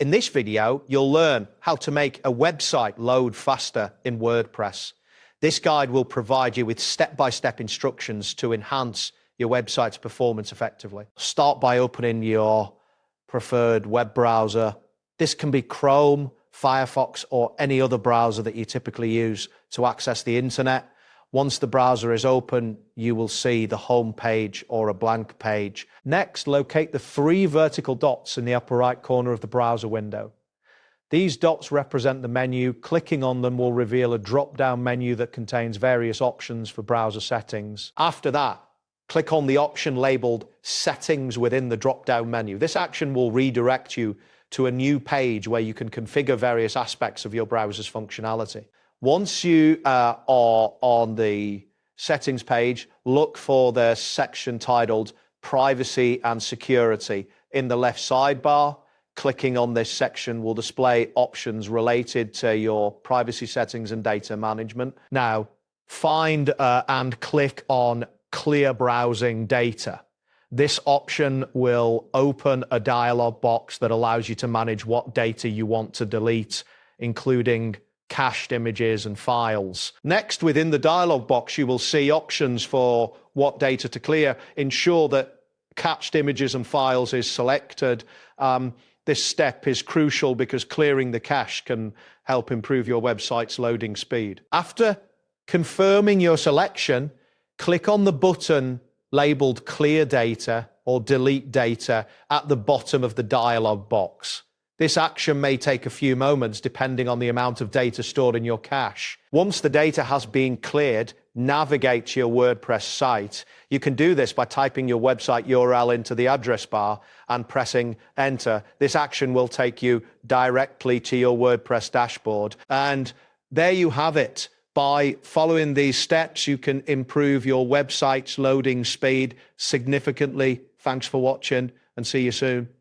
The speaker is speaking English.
In this video, you'll learn how to make a website load faster in WordPress. This guide will provide you with step-by-step instructions to enhance your website's performance effectively. Start by opening your preferred web browser. This can be Chrome, Firefox, or any other browser that you typically use to access the internet. Once the browser is open, you will see the home page or a blank page. Next, locate the 3 vertical dots in the upper right corner of the browser window. These dots represent the menu. Clicking on them will reveal a drop-down menu that contains various options for browser settings. After that, click on the option labeled Settings within the drop-down menu. This action will redirect you to a new page where you can configure various aspects of your browser's functionality. Once you are on the settings page, look for the section titled Privacy and Security in the left sidebar. Clicking on this section will display options related to your privacy settings and data management. Now, find and click on Clear Browsing Data. This option will open a dialog box that allows you to manage what data you want to delete, including cached images and files. Next, within the dialog box, you will see options for what data to clear. Ensure that cached images and files is selected. This step is crucial because clearing the cache can help improve your website's loading speed. After confirming your selection, click on the button labeled Clear Data or Delete Data at the bottom of the dialog box. This action may take a few moments depending on the amount of data stored in your cache. Once the data has been cleared, navigate to your WordPress site. You can do this by typing your website URL into the address bar and pressing enter. This action will take you directly to your WordPress dashboard. And there you have it. By following these steps, you can improve your website's loading speed significantly. Thanks for watching and see you soon.